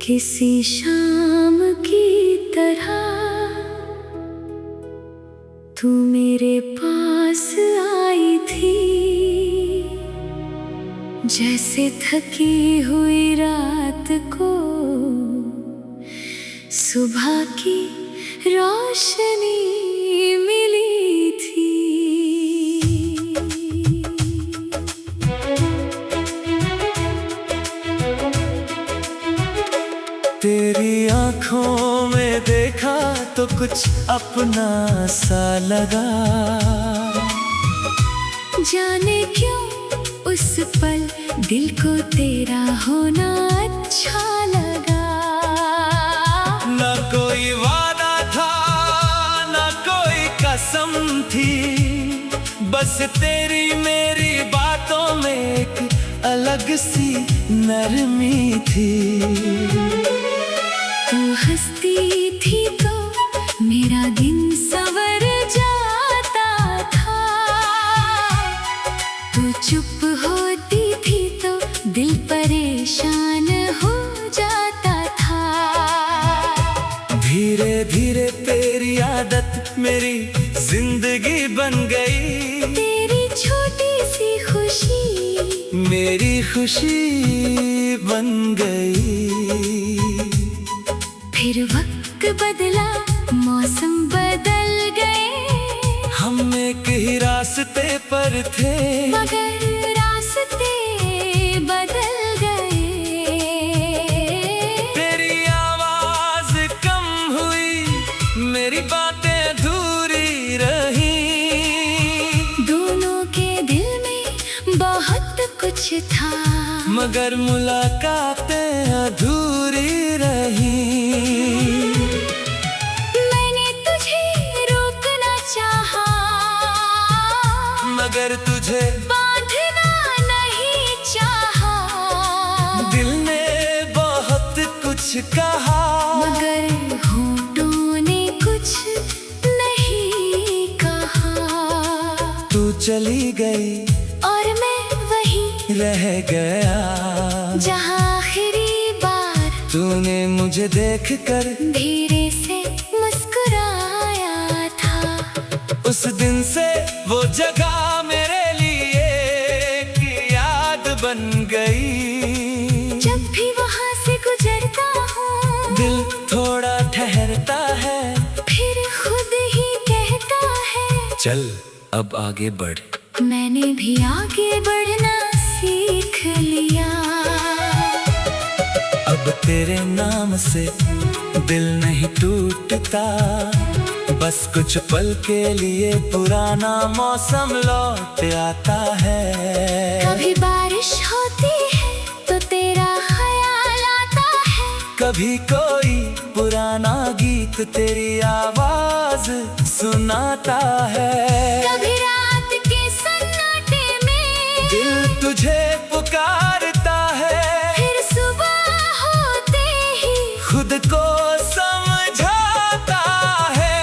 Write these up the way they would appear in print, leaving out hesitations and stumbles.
किसी शाम की तरह तू मेरे पास आई थी, जैसे थकी हुई रात को सुबह की रोशनी मिली थी। तेरी आँखों में देखा तो कुछ अपना सा लगा, जाने क्यों उस पल दिल को तेरा होना अच्छा लगा। न कोई वादा था न कोई कसम थी, बस तेरी मेरी बातों में एक अलग सी नरमी थी। तू हंसती थी तो मेरा दिन संवर जाता था, तू चुप होती थी तो दिल परेशान हो जाता था। धीरे धीरे तेरी आदत मेरी जिंदगी बन गई, तेरी छोटी सी खुशी मेरी खुशी बन गई। फिर वक्त बदला मौसम बदल गए, हम एक ही रास्ते पर थे मगर रास्ते बदल गए। तेरी आवाज कम हुई मेरी बातें अधूरी रही, दोनों के दिल में बहुत कुछ था, मगर मुलाकातें अधूरी रही। मैंने तुझे रोकना चाहा, मगर तुझे बांधना नहीं चाहा। दिल ने बहुत कुछ कहा, मगर होठों ने कुछ नहीं कहा। तू चली गई और मैं वहीं रह गया, जहाँ आखिरी बार तूने मुझे देखकर धीरे से मुस्कुराया था। उस दिन से वो जगह मेरे लिए एक याद बन गई। जब भी वहाँ से गुजरता हूँ दिल थोड़ा ठहरता है, फिर खुद ही कहता है चल अब आगे बढ़। मैंने भी आगे बढ़ना सीख लिया। अब तेरे नाम से दिल नहीं टूटता, बस कुछ पल के लिए पुराना मौसम लौट आता है। कभी बारिश होती है तो तेरा ख्याल आता है, कभी कोई पुराना गीत तेरी आवाज सुनाता है। कभी रात के सन्नाटे में दिल तुझे पुकारता है, फिर सुबह होते ही खुद को समझाता है।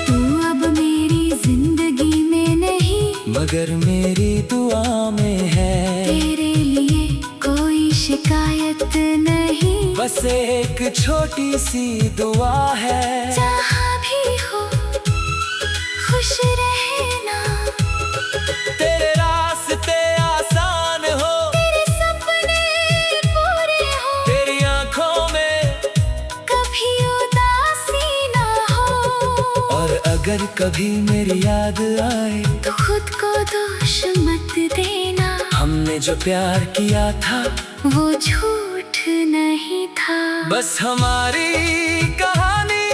तू अब मेरी जिंदगी में नहीं, मगर मेरी दुआ में है। तेरे लिए कोई शिकायत नहीं, बस एक छोटी सी दुआ है। जहाँ भी हो खुश रहना, तेरे रास्ते आसान हो, तेरे सपने पूरे हो, तेरी आंखों में कभी उदासी ना हो। और अगर कभी मेरी याद आए तो खुद को दोष मत देना, हमने जो प्यार किया था वो झूठ नहीं था। बस हमारी कहानी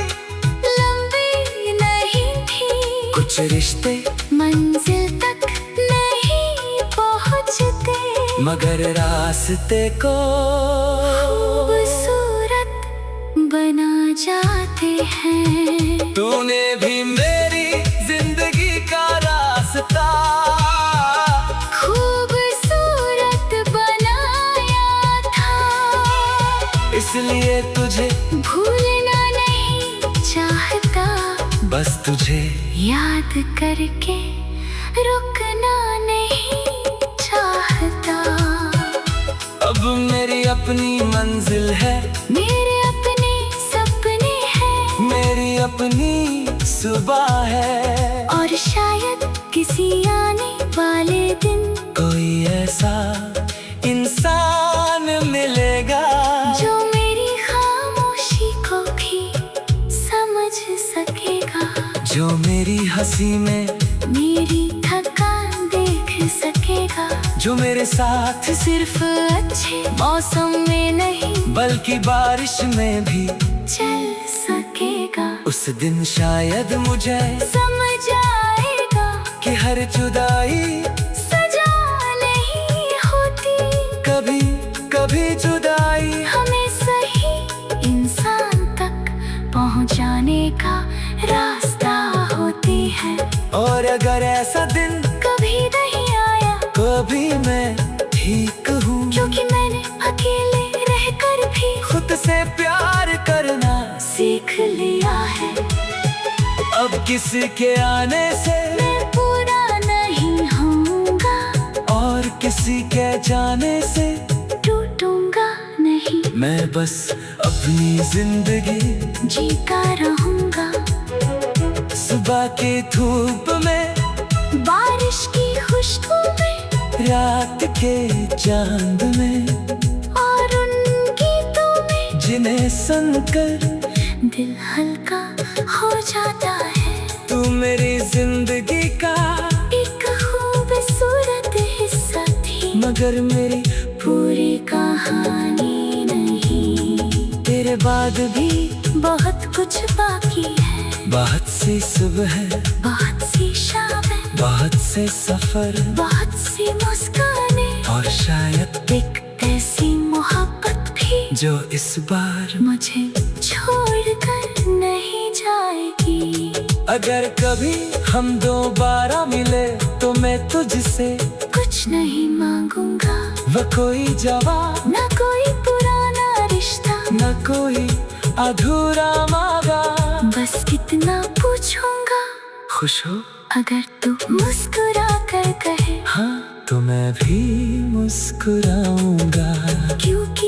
लंबी नहीं थी, कुछ रिश्ते मंजिल तक नहीं पहुँचते, मगर रास्ते को खूबसूरत बना जाते हैं। तूने भी मेरी जिंदगी का रास्ता खूबसूरत बनाया था, इसलिए तुझे भूलना नहीं चाहता, बस तुझे याद करके रुकना नहीं चाहता। अब अब मेरी अपनी मंजिल है, मेरे अपने सपने हैं, मेरी अपनी सुबह है। और शायद किसी आने वाले दिन कोई ऐसा इंसान मिलेगा जो मेरी खामोशी को भी समझ सकेगा, जो मेरी हंसी में, मेरी थकान देख सकेगा, जो मेरे साथ सिर्फ अच्छे मौसम में नहीं बल्कि बारिश में भी चल सकेगा। उस दिन शायद मुझे समझ आएगा कि हर जुदाई सजा नहीं होती, कभी कभी जुदाई हमें सही इंसान तक पहुंचाने का रास्ता होती है। और अगर ऐसा दिन कभी नहीं आया, कभी मैं ठीक हूँ, क्योंकि मैंने अकेले रहकर भी खुद से प्यार करना सीख लिया है। अब किसी के आने से मैं पूरा नहीं होऊंगा और किसी के जाने से टूटूंगा नहीं, मैं बस अपनी जिंदगी जीता रहूंगा। सुबह की धूप में, बारिश की खुशबू में, रात के चांद में, और उन गीतों में जिन्हें सुनकर दिल हल्का हो जाता है। तू मेरी जिंदगी का एक खूबसूरत हिस्सा थी, मगर मेरी पूरी कहानी नहीं। तेरे बाद भी बहुत कुछ बाकी है, बहुत सी सुबह, बहुत सी शामें, बहुत से सफर, बहुत सी मुस्कानें, और शायद एक ऐसी मोहब्बत भी जो इस बार मुझे छोड़कर नहीं जाएगी। अगर कभी हम दोबारा मिले तो मैं तुझसे कुछ नहीं मांगूंगा, वो कोई जवाब, न कोई पुराना रिश्ता, न कोई अधूरा मांगा, बस इतना पूछूंगा, खुश हो? अगर तू मुस्कुरा कर कहे हाँ, तो मैं भी मुस्कुराऊंगा, क्योंकि